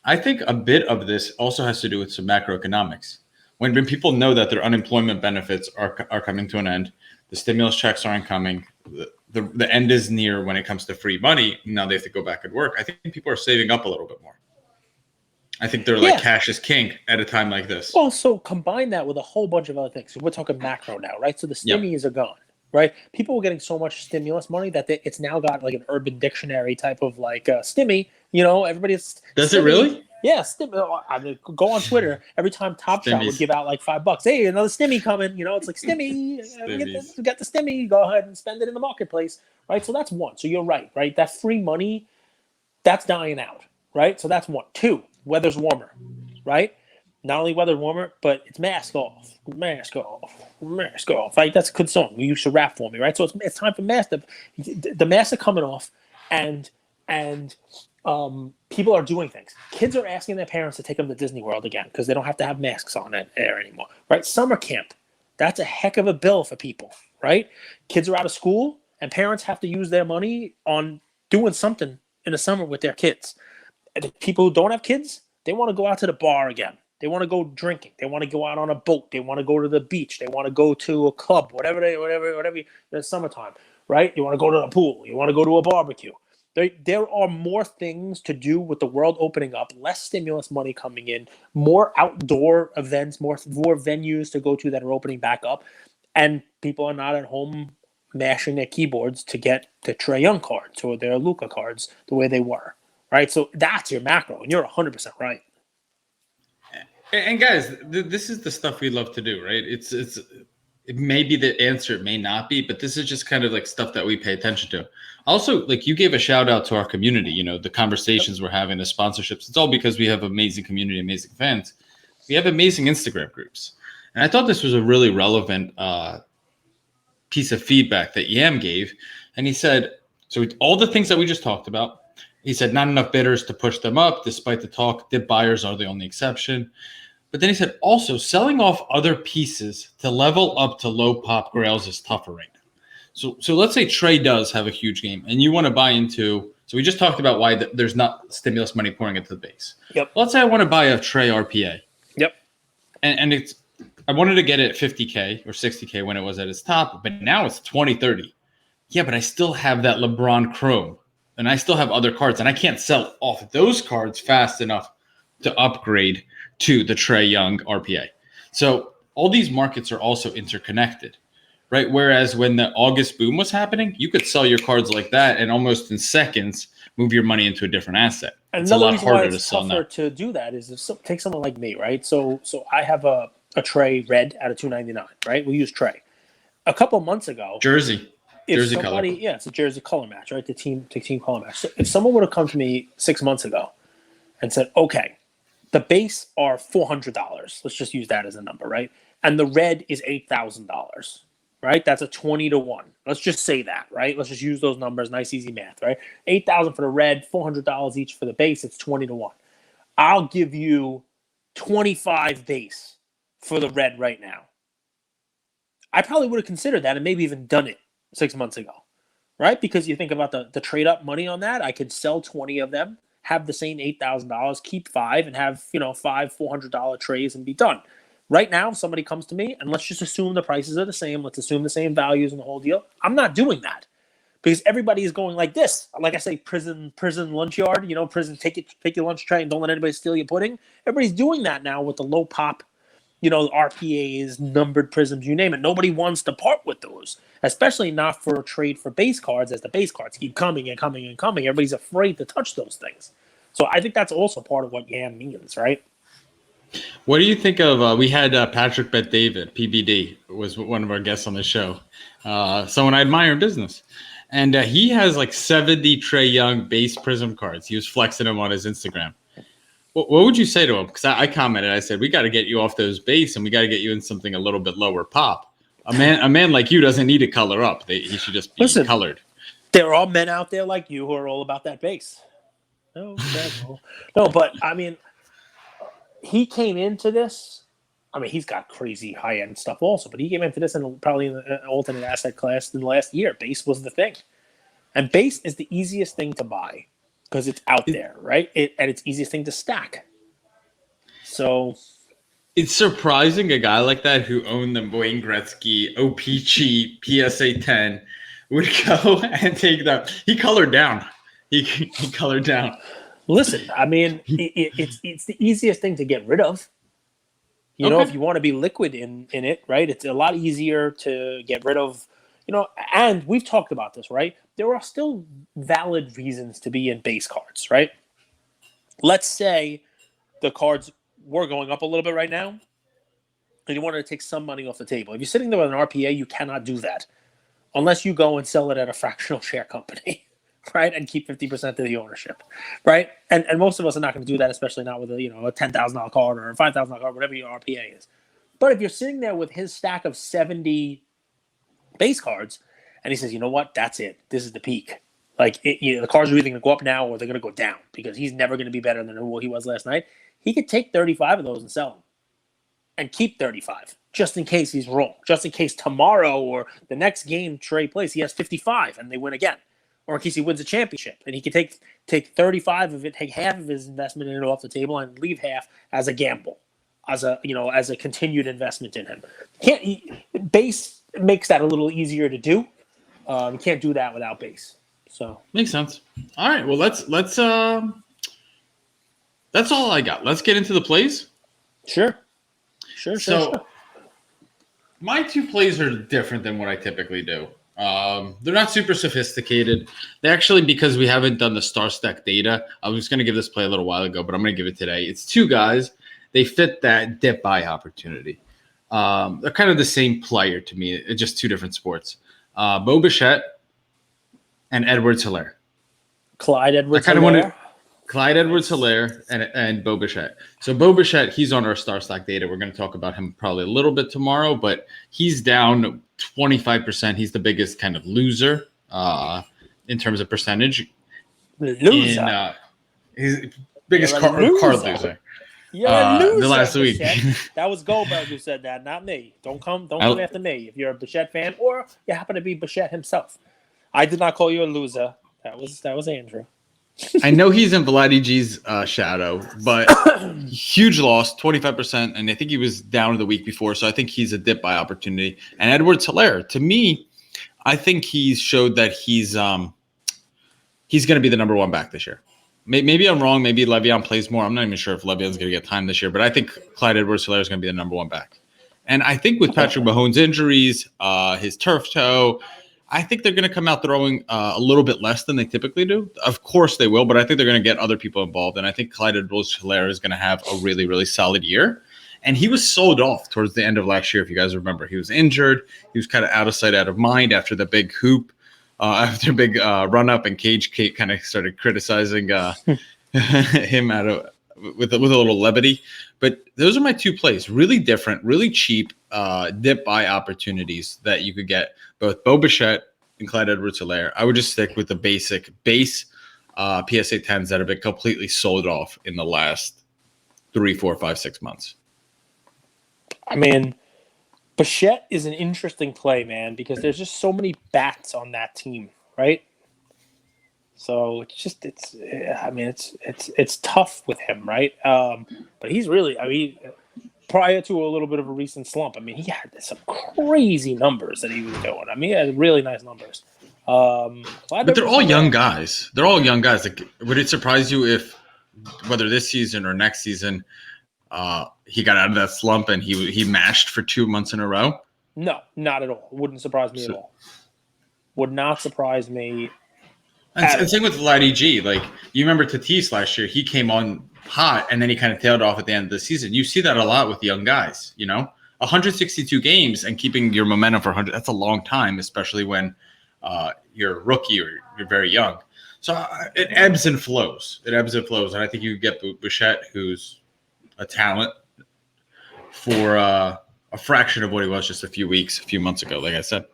I think a bit of this also has to do with some macroeconomics. When people know that their unemployment benefits are coming to an end, the stimulus checks aren't coming, the end is near when it comes to free money. Now they have to go back and work. I think people are saving up a little bit more. I think they're like cash is king at a time like this.
Well, so combine that with a whole bunch of other things. So we're talking macro now, right? So the stimmies are gone, right? People were getting so much stimulus money that it's now got like an Urban Dictionary type of like stimmy. Everybody's
does
stimmy.
It really?
Yeah, I mean, go on Twitter every time Top Shot would give out like $5. Hey, another stimmy coming. It's like stimmy. We got the stimmy. Go ahead and spend it in the marketplace, right? So that's one. So you're right? That free money, that's dying out, right? So that's one. Two, weather's warmer, right? Not only weather warmer, but it's mask off. Like that's a good song. You used to rap for me, right? So it's time for mask. The masks are coming off, and people are doing things. Kids are asking their parents to take them to Disney World again because they don't have to have masks on there anymore, right? Summer camp, that's a heck of a bill for people, right? Kids are out of school, and parents have to use their money on doing something in the summer with their kids. And the people who don't have kids, they want to go out to the bar again. They want to go drinking. They want to go out on a boat. They want to go to the beach. They want to go to a club, whatever. It's summertime, right? You want to go to the pool. You want to go to a barbecue. There are more things to do with the world opening up, less stimulus money coming in, more outdoor events, more venues to go to that are opening back up, and people are not at home mashing their keyboards to get the Trae Young cards or their Luka cards the way they were, right? So that's your macro, and you're 100% right.
And guys, this is the stuff we love to do, right? It may be the answer, it may not be, but this is just kind of like stuff that we pay attention to. Also, like you gave a shout out to our community, the conversations we're having, the sponsorships. It's all because we have amazing community, amazing fans. We have amazing Instagram groups. And I thought this was a really relevant piece of feedback that Yam gave. And he said, so all the things that we just talked about, he said, not enough bidders to push them up, despite the talk, dip buyers are the only exception. But then he said, also, selling off other pieces to level up to low pop grails is tougher right now. So let's say Trae does have a huge game, and you want to buy into – so we just talked about why there's not stimulus money pouring into the base.
Yep.
Let's say I want to buy a Trae RPA.
Yep.
And it's – I wanted to get it at 50K or 60K when it was at its top, but now it's 20, 30. Yeah, but I still have that LeBron Chrome, and I still have other cards, and I can't sell off those cards fast enough to upgrade – to the Trae Young RPA. So all these markets are also interconnected, right? Whereas when the August boom was happening, you could sell your cards like that and almost in seconds move your money into a different asset.
It's a lot harder to sell now. To do that is take someone like me, right? So I have a Trae red out of $299, right? We use Trae. A couple months ago,
jersey color.
Yeah, it's a jersey color match, right? The team color match. So if someone would have come to me 6 months ago and said, okay, The base are $400. Let's just use that as a number, right? And the red is $8,000, right? That's a 20-1. Let's just say that, right? Let's just use those numbers. Nice, easy math, right? $8,000 for the red, $400 each for the base. It's 20-1. I'll give you 25 base for the red right now. I probably would have considered that and maybe even done it 6 months ago, right? Because you think about the trade up money on that. I could sell 20 of them, have the same $8,000, keep 5, and have, 5 $400 trays and be done. Right now, if somebody comes to me, and let's just assume the prices are the same, let's assume the same values and the whole deal, I'm not doing that. Because everybody is going like this. Like I say, prison lunch yard, prison, take your lunch tray and don't let anybody steal your pudding. Everybody's doing that now with the low pop, RPAs, numbered prisms, you name it. Nobody wants to part with those, especially not for a trade for base cards, as the base cards keep coming and coming and coming. Everybody's afraid to touch those things. So I think that's also part of what YAM means, right?
What do you think of, we had Patrick Bet-David, PBD, was one of our guests on the show. Someone I admire in business. And he has like 70 Trae Young base prism cards. He was flexing them on his Instagram. What would you say to him? Because I commented, I said, we got to get you off those base and we got to get you in something a little bit lower pop. A man like you doesn't need to color up. He should just be colored.
There are men out there like you who are all about that base. No, but I mean, he came into this. I mean, he's got crazy high-end stuff also, but he came into this probably in an alternate asset class in the last year. Base was the thing. And base is the easiest thing to buy because it's out there, right? And it's easiest thing to stack. So
it's surprising a guy like that who owned the Wayne Gretzky, OPG, PSA 10 would go and take that. He colored down. He colored down.
Listen, I mean, it's the easiest thing to get rid of. If you want to be liquid in it, right? It's a lot easier to get rid of, and we've talked about this, right? There are still valid reasons to be in base cards, right? Let's say the cards were going up a little bit right now, and you wanted to take some money off the table. If you're sitting there with an RPA, you cannot do that unless you go and sell it at a fractional share company. Right, and keep 50% of the ownership, right? And most of us are not going to do that, especially not with a $10,000 card or a $5,000 card, whatever your RPA is. But if you're sitting there with his stack of 70 base cards, and he says, you know what, that's it. This is the peak. Like the cards are either going to go up now or they're going to go down because he's never going to be better than who he was last night. He could take 35 of those and sell them, and keep 35 just in case he's wrong. Just in case tomorrow or the next game Trae plays, he has 55 and they win again. Or in case he wins a championship, and he could take 35 of it, take half of his investment in it off the table, and leave half as a gamble, as a continued investment in him. Base makes that a little easier to do. You can't do that without base. So
makes sense. All right, well let's that's all I got. Let's get into the plays.
Sure.
My two plays are different than what I typically do. They're not super sophisticated. They actually, because we haven't done the star stack data, I was going to give this play a little while ago, but I'm going to give it today. It's two guys. They fit that dip buy opportunity. They're kind of the same player to me. It's just two different sports. Bo Bichette and Edwards-Helaire.
Clyde Edwards-Helaire.
Clyde Edwards-Helaire and Bo Bichette. So Bo Bichette, he's on our star stack data. We're going to talk about him probably a little bit tomorrow, but he's down 25%. He's the biggest kind of loser in terms of percentage.
Loser.
He's biggest card loser.
You're a loser,
the last week.
That was Goldberg who said that, not me. Don't come after me if you're a Bichette fan or you happen to be Bichette himself. I did not call you a loser. That was Andrew.
I know he's in Vladi G's shadow, but huge loss, 25%, and I think he was down the week before, so I think he's a dip buy opportunity. And Edwards-Helaire, to me, I think he's showed that he's going to be the number one back this year. Maybe I'm wrong. Maybe Le'Veon plays more. I'm not even sure if Le'Veon's going to get time this year, but I think Clyde Edwards-Helaire is going to be the number one back. And I think with Patrick Mahomes' injuries, his turf toe, I think they're going to come out throwing a little bit less than they typically do. Of course they will, but I think they're going to get other people involved. And I think Clyde Edwards-Helaire is going to have a really, really solid year. And he was sold off towards the end of last year, if you guys remember. He was injured. He was kind of out of sight, out of mind after the big hoop, after a big run-up, and Cage kind of started criticizing him with a little levity. But those are my two plays. Really different, really cheap dip buy opportunities that you could get both Bo Bichette and Clyde Edwards-Helaire. I would just stick with the base PSA 10s that have been completely sold off in the last 3, 4, 5, 6 months.
I mean, Bichette is an interesting play, man, because there's just so many bats on that team, right? So it's tough with him, right? But he's really, prior to a little bit of a recent slump, he had some crazy numbers that he was doing. He had really nice numbers.
But they're all young guys. They're all young guys. Like, would it surprise you if, whether this season or next season, he got out of that slump and he mashed for 2 months in a row?
No, not at all. Wouldn't surprise me at all. Would not surprise me.
And same with Vladdy G. Like, you remember Tatis last year, he came on hot and then he kind of tailed off at the end of the season. You see that a lot with young guys, 162 games and keeping your momentum for 100, that's a long time, especially when you're a rookie or you're very young. So it ebbs and flows. And I think you get Bichette, who's a talent, for a fraction of what he was just a few months ago, like I said.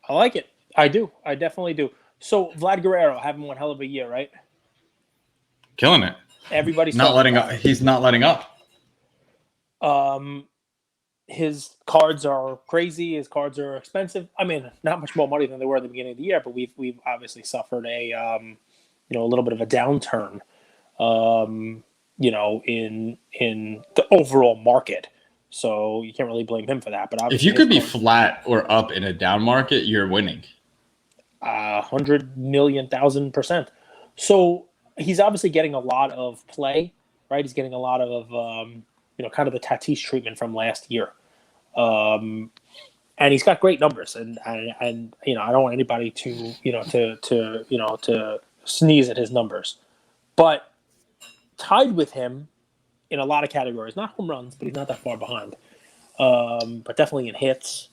I like it. I do. I definitely do. So Vlad Guerrero having one hell of a year, right?
Killing it.
Everybody's
not letting up. He's not letting up.
His cards are crazy. His cards are expensive. Not much more money than they were at the beginning of the year, but we've obviously suffered a little bit of a downturn, in the overall market. So you can't really blame him for that. But
if you could be flat or up in a down market, you're winning.
100,000,000%. So he's obviously getting a lot of play, right? He's getting a lot of, kind of the Tatis treatment from last year. And he's got great numbers, and I don't want anybody to sneeze at his numbers, but tied with him in a lot of categories, not home runs, but he's not that far behind. But definitely in hits,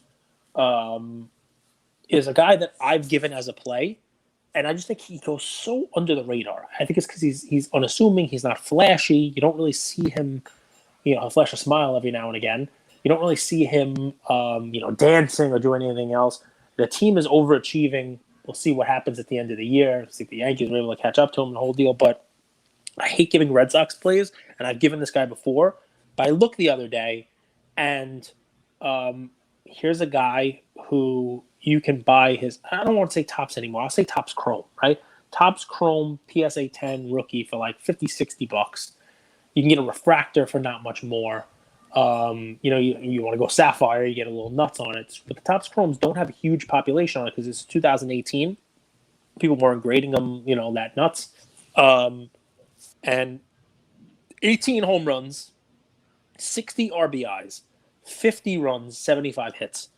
is a guy that I've given as a play, and I just think he goes so under the radar. I think it's because he's unassuming, he's not flashy. You don't really see him, he'll flash a smile every now and again. You don't really see him, dancing or doing anything else. The team is overachieving. We'll see what happens at the end of the year. See if the Yankees are able to catch up to him and the whole deal. But I hate giving Red Sox plays, and I've given this guy before. But I looked the other day, and here's a guy who you can buy his, I don't want to say Topps anymore. I'll say Topps Chrome, right? Topps Chrome PSA 10 rookie for like $50-$60. You can get a refractor for not much more. You want to go Sapphire, you get a little nuts on it. But the Topps Chromes don't have a huge population on it because it's 2018. People weren't grading them, that nuts. And 18 home runs, 60 RBIs, 50 runs, 75 hits.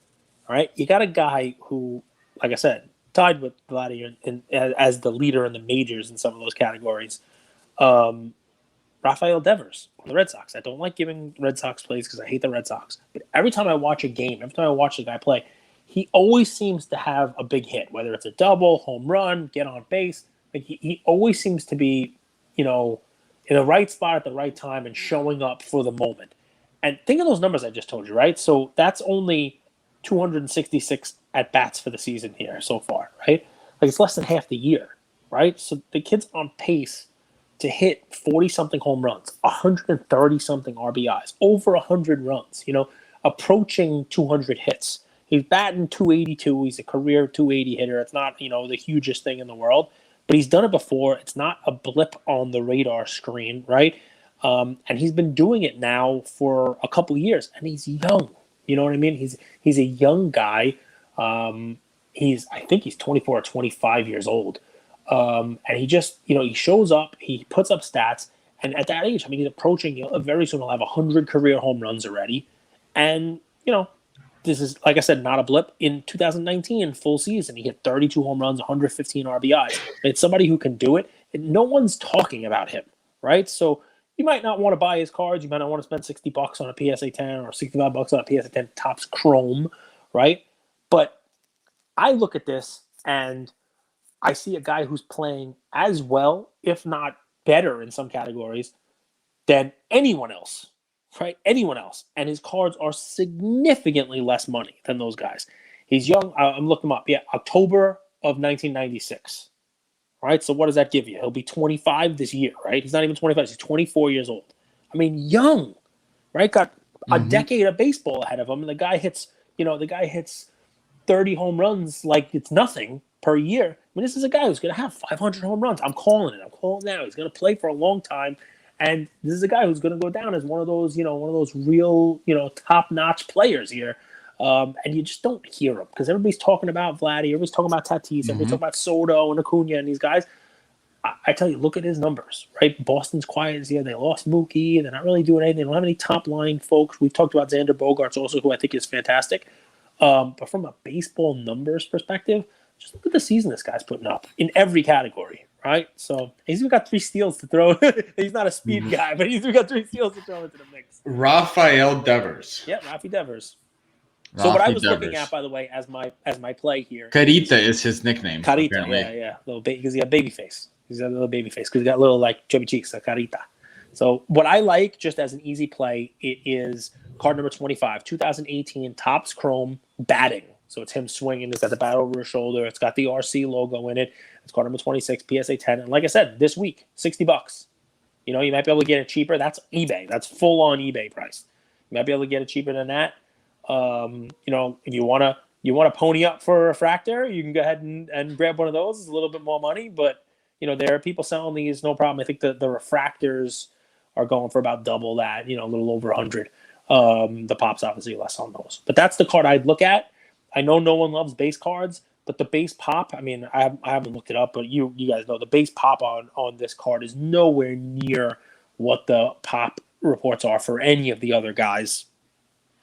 All right, you got a guy who, like I said, tied with Vladdy as the leader in the majors in some of those categories. Rafael Devers on the Red Sox. I don't like giving Red Sox plays because I hate the Red Sox. But every time I watch a game, every time I watch the guy play, he always seems to have a big hit, whether it's a double, home run, get on base. Like he always seems to be, in the right spot at the right time and showing up for the moment. And think of those numbers I just told you, right? So that's only 266 at-bats for the season here so far, right? Like it's less than half the year, right? So the kid's on pace to hit 40-something home runs, 130-something RBIs, over 100 runs, approaching 200 hits. He's batting 282. He's a career 280 hitter. It's not, the hugest thing in the world, but he's done it before. It's not a blip on the radar screen, right? And he's been doing it now for a couple of years, and he's young. You know what I mean? He's a young guy. I think he's 24 or 25 years old. And he just, he shows up, he puts up stats, and at that age, he's approaching, very soon he'll have 100 career home runs already. And, this is, like I said, not a blip. In 2019, full season, he hit 32 home runs, 115 RBIs. It's somebody who can do it. And no one's talking about him, right? So you might not want to buy his cards. You might not want to spend $60 on a PSA 10 or $65 on a PSA 10 Topps Chrome, right? But I look at this and I see a guy who's playing as well, if not better in some categories, than anyone else, right? Anyone else. And his cards are significantly less money than those guys. He's young. I'm looking him up. Yeah, October of 1996. Right? So what does that give you? He'll be 25 this year, right? He's not even 25. He's 24 years old. I mean, young, right? Got a decade of baseball ahead of him. And the guy hits 30 home runs like it's nothing per year. I mean, this is a guy who's going to have 500 home runs. I'm calling it. I'm calling it now. He's going to play for a long time. And this is a guy who's going to go down as one of those real, top-notch players here. And you just don't hear him because everybody's talking about Vladdy, everybody's talking about Tatis, everybody's talking about Soto and Acuna and these guys. I tell you, look at his numbers, right? Boston's quiet this year. They lost Mookie. They're not really doing anything. They don't have any top-line folks. We've talked about Xander Bogaerts also, who I think is fantastic. But from a baseball numbers perspective, just look at the season this guy's putting up in every category, right? So he's even got 3 steals to throw. He's not a speed guy, but he's even got 3 steals to throw into the mix.
Rafael Devers.
Yeah, Rafi Devers. So what I was looking at, by the way, as my play here.
Carita is his nickname.
Carita, yeah. Little because he got baby face. He's got a little baby face because he got little like chubby cheeks, like Carita. So what I like, just as an easy play, it is card number 25, 2018 Topps Chrome batting. So it's him swinging. It's got the bat over his shoulder. It's got the RC logo in it. It's card number 26, PSA 10. And like I said, this week, $60. You might be able to get it cheaper. That's eBay. That's full on eBay price. You might be able to get it cheaper than that. If you want to pony up for a refractor, you can go ahead and grab one of those. It's a little bit more money, but there are people selling these, no problem. I think the refractors are going for about double that, a little over 100. The Pop's obviously less on those, but that's the card I'd look at. I know no one loves base cards, but the base pop, I mean, I haven't looked it up, but you guys know the base pop on this card is nowhere near what the pop reports are for any of the other guys,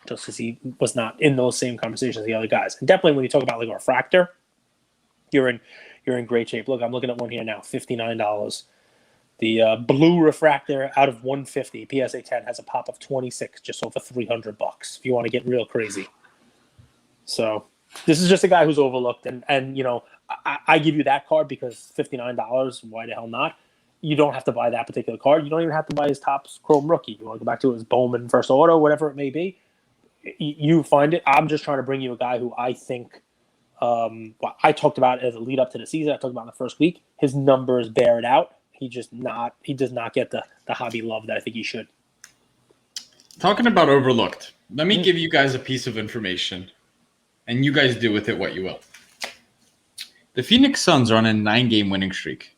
just because he was not in those same conversations as the other guys. And definitely when you talk about like a refractor, you're in great shape. Look, I'm looking at one here now, $59. The blue refractor out of 150, PSA 10, has a pop of 26, just over $300 if you want to get real crazy. So this is just a guy who's overlooked, and I give you that card because $59, why the hell not? You don't have to buy that particular card. You don't even have to buy his Topps Chrome rookie. You want to go back to his Bowman first auto, whatever it may be. You find it. I'm just trying to bring you a guy who I think I talked about as a lead up to the season. I talked about in the first week. His numbers bear it out. He does not get the hobby love that I think he should.
Talking about overlooked, let me give you guys a piece of information, and you guys do with it what you will. The Phoenix Suns are on a 9-game winning streak.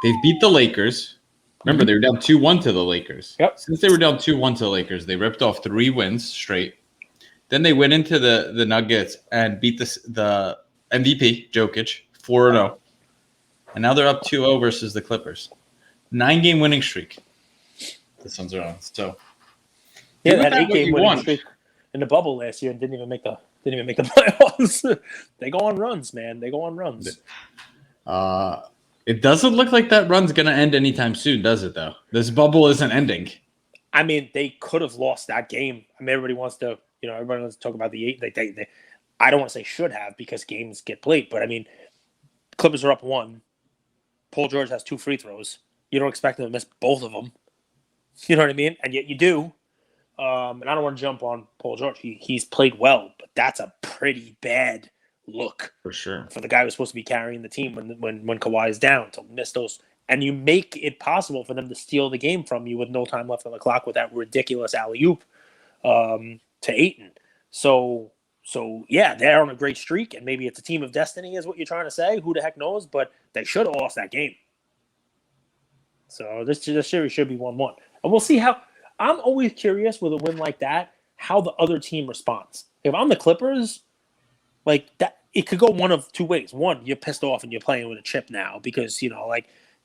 They've beat the Lakers. Remember, they were down 2-1 to the Lakers.
Yep.
Since they were down 2-1 to the Lakers, they ripped off 3 wins straight. Then they went into the Nuggets and beat the MVP, Jokic, 4-0. And now they're up 2-0 versus the Clippers. 9-game winning streak. The Suns are on. So
yeah, they had 8-game winning streak in the bubble last year and didn't even make the playoffs. They go on runs, man. They go on runs.
It doesn't look like that run's going to end anytime soon, does it, though? This bubble isn't ending.
I mean, they could have lost that game. I mean, everybody wants to talk about the 8. They I don't want to say should have because games get played, but I mean, Clippers are up 1. Paul George has 2 free throws. You don't expect them to miss both of them. You know what I mean? And yet you do. And I don't want to jump on Paul George. He's played well, but that's a pretty bad look
for sure
for the guy who's supposed to be carrying the team when Kawhi is down to miss those. And you make it possible for them to steal the game from you with no time left on the clock with that ridiculous alley-oop to Ayton. So yeah, they're on a great streak, and maybe it's a team of destiny is what you're trying to say. Who the heck knows? But they should have lost that game. So this series should be 1-1. And we'll see how – I'm always curious with a win like that, how the other team responds. If I'm the Clippers, like that, it could go one of 2 ways. One, you're pissed off and you're playing with a chip now because,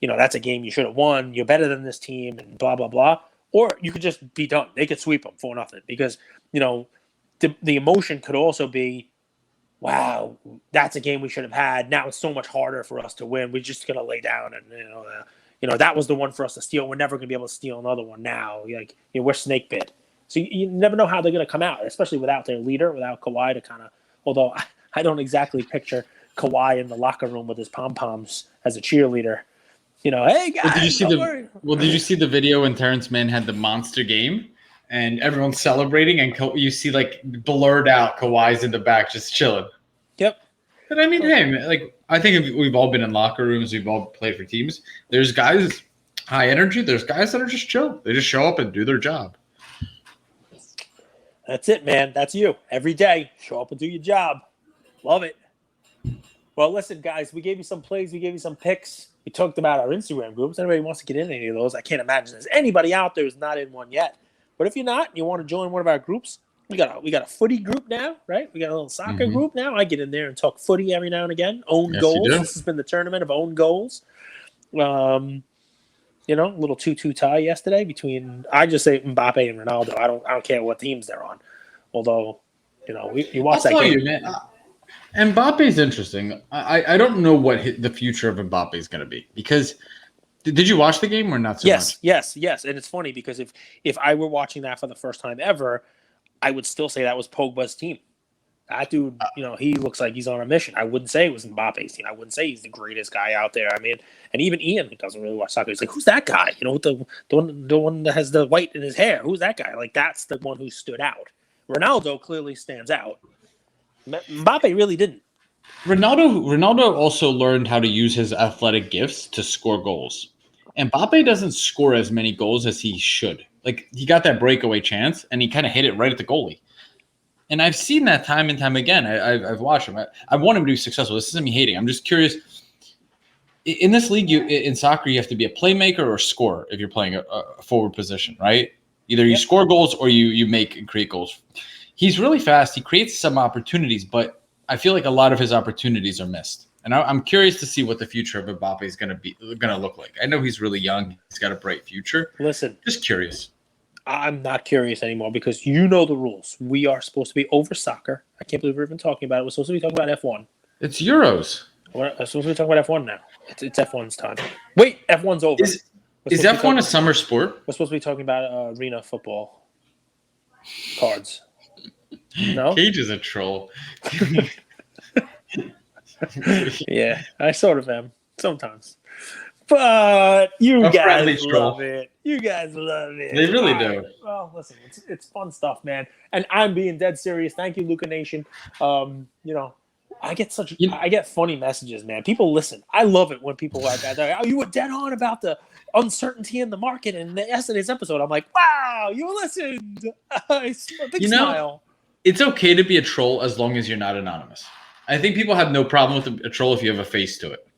that's a game you should have won. You're better than this team and blah, blah, blah. Or you could just be done. They could sweep them 4-0 because, the emotion could also be, wow, that's a game we should have had. Now it's so much harder for us to win. We're just going to lay down and, that was the one for us to steal. We're never going to be able to steal another one now. We're snake bit. So you never know how they're going to come out, especially without their leader, without Kawhi to kind of, although I don't exactly picture Kawhi in the locker room with his pom-poms as a cheerleader. Hey guys,
Well, did you see
don't worry.
did you see the video when Terrence Mann had the monster game and everyone's celebrating and you see like blurred out Kawhi's in the back just chilling?
Yep.
But I mean, hey, man, like I think we've all been in locker rooms, we've all played for teams. There's guys high energy. There's guys that are just chill. They just show up and do their job.
That's it, man. That's you. Every day, show up and do your job. Love it. Well, listen, guys, we gave you some plays. We gave you some picks. We talked about our Instagram groups. Anybody wants to get in any of those, I can't imagine there's anybody out there who's not in one yet. But if you're not and you want to join one of our groups, we got a footy group now, right? We got a little soccer group now. I get in there and talk footy every now and again. Own goals. This has been the tournament of own goals. A little 2-2 tie yesterday between, I just say Mbappe and Ronaldo. I don't care what teams they're on. Although, you watch that game.
You, man, Mbappe is interesting. I don't know what the future of Mbappe is going to be because did you watch the game or not so much?
Yes. And it's funny because if I were watching that for the first time ever, I would still say that was Pogba's team. That dude, he looks like he's on a mission. I wouldn't say it was Mbappe's team. I wouldn't say he's the greatest guy out there. I mean, and even Ian, who doesn't really watch soccer, he's like, who's that guy? The one that has the white in his hair. Who's that guy? Like, that's the one who stood out. Ronaldo clearly stands out. Mbappe really didn't.
Ronaldo also learned how to use his athletic gifts to score goals. And Mbappe doesn't score as many goals as he should. Like, he got that breakaway chance, and he kind of hit it right at the goalie. And I've seen that time and time again. I've watched him. I want him to be successful. This isn't me hating. I'm just curious. In this league, in soccer, you have to be a playmaker or a scorer if you're playing a forward position, right? Either you score goals or you make and create goals. He's really fast. He creates some opportunities, but I feel like a lot of his opportunities are missed. And I'm curious to see what the future of Mbappe is going to look like. I know he's really young. He's got a bright future.
Listen.
Just curious.
I'm not curious anymore because you know the rules. We are supposed to be over soccer. I can't believe we're even talking about it. We're supposed to be talking about F1.
It's Euros.
We're supposed to be talking about F1 now. It's F1's time. Wait, F1's over.
Is F1 a summer sport?
We're supposed to be talking about arena football cards. No?
Cage is a troll.
Yeah, I sort of am sometimes. But you guys love it. You guys love it.
They really do.
Well, listen, it's fun stuff, man. And I'm being dead serious. Thank you, Luca Nation. I get funny messages, man. People listen. I love it when people like that. Like, you were dead on about the uncertainty in the market in yesterday's episode. I'm like, wow, you listened. A big smile.
It's okay to be a troll as long as you're not anonymous. I think people have no problem with a troll if you have a face to it.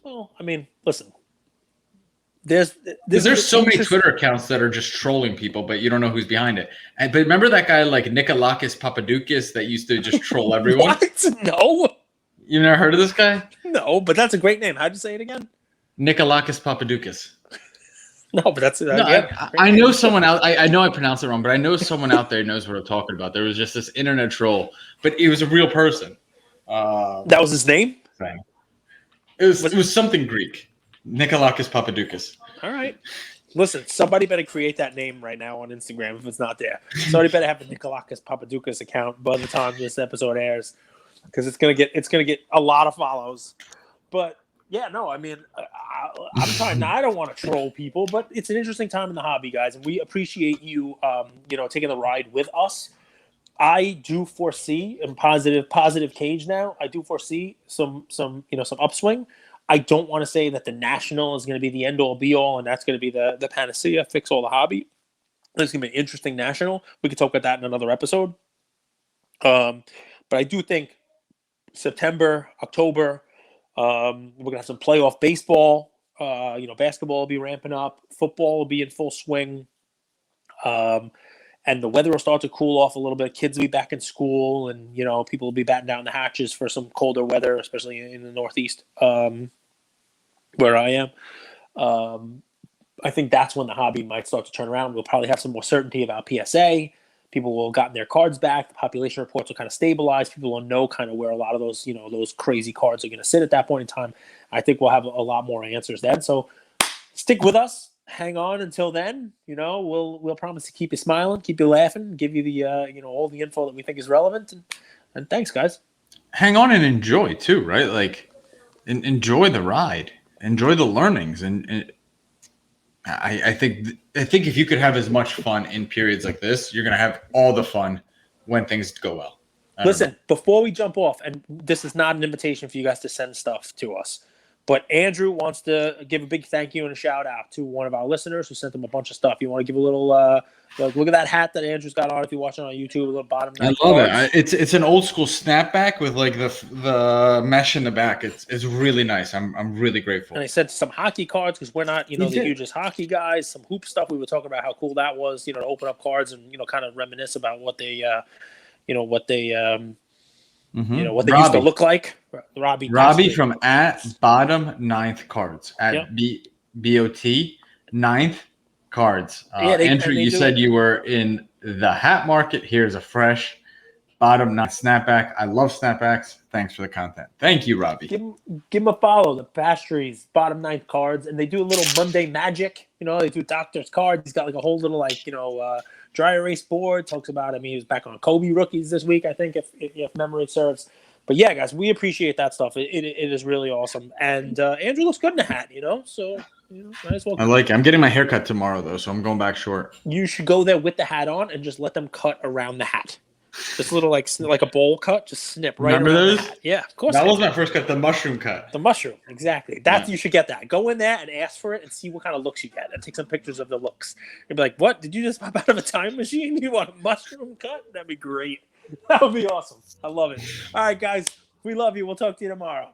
Well, I mean, listen. There's
so many Twitter accounts that are just trolling people, but you don't know who's behind it. But remember that guy like Nikolakis Papadakis that used to just troll everyone?
What? No.
You never heard of this guy?
No, but that's a great name. How'd you say it again?
Nikolakis Papadakis.
No, but that's
I know someone out. I know I pronounced it wrong, but I know someone out there knows what I'm talking about. There was just this internet troll, but it was a real person.
That was his name?
It was something Greek. Nikolakis Papadakis.
All right. Listen, somebody better create that name right now on Instagram if it's not there. Somebody better have a Nikolakis Papadakis account by the time this episode airs, because it's gonna get a lot of follows. But yeah, no, I mean, I'm trying. Now, I don't want to troll people, but it's an interesting time in the hobby, guys, and we appreciate you, taking the ride with us. I do foresee in positive cage now. I do foresee some upswing. I don't want to say that the national is going to be the end all be all, and that's going to be the panacea, fix all the hobby. It's going to be an interesting national. We could talk about that in another episode. But I do think September, October, we're going to have some playoff baseball. Basketball will be ramping up. Football will be in full swing. And the weather will start to cool off a little bit. Kids will be back in school, and people will be batting down the hatches for some colder weather, especially in the Northeast, where I am. I think that's when the hobby might start to turn around. We'll probably have some more certainty about PSA. People will have gotten their cards back. The population reports will kind of stabilize. People will know kind of where a lot of those, those crazy cards are going to sit at that point in time. I think we'll have a lot more answers then. So stick with us. Hang on until then. We'll promise to keep you smiling, keep you laughing, give you the all the info that we think is relevant. And thanks, guys.
Hang on and enjoy too, right? Like, enjoy the ride. enjoy the learnings. And I think if you could have as much fun in periods like this, you're gonna have all the fun when things go well.
Listen, before we jump off, and this is not an invitation for you guys to send stuff to us, but Andrew wants to give a big thank you and a shout out to one of our listeners who sent him a bunch of stuff. You want to give a little look at that hat that Andrew's got on if you're watching on YouTube, a little bottom.
I love it. It's an old school snapback with like the mesh in the back. It's really nice. I'm really grateful.
And I sent some hockey cards because we're not the hugest hockey guys. Some hoop stuff. We were talking about how cool that was. To open up cards and kind of reminisce about what they what they used to look like. Robbie
from at bottom ninth cards at BOT ninth cards. Andrew, you said you were in the hat market. Here's a fresh bottom ninth snapback. I love snapbacks. Thanks for the content. Thank you, Robbie.
Give him a follow. The Pastries bottom ninth cards, and they do a little Monday magic. They do doctor's cards. He's got like a whole little dry erase board. Talks about, he was back on Kobe rookies this week, I think, if memory serves. But yeah, guys, we appreciate that stuff. It is really awesome. And Andrew looks good in the hat, so might as well.
I like it. I'm getting my haircut tomorrow though, so I'm going back short.
You should go there with the hat on and just let them cut around the hat. Just a little like a bowl cut, just snip right.
Remember those?
The hat. Yeah, of course.
That was my first cut, the mushroom cut.
The mushroom, exactly. You should get that. Go in there and ask for it and see what kind of looks you get. And take some pictures of the looks. You'll be like, "What? Did you just pop out of a time machine? You want a mushroom cut? That'd be great. That would be awesome. I love it. All right, guys, we love you. We'll talk to you tomorrow.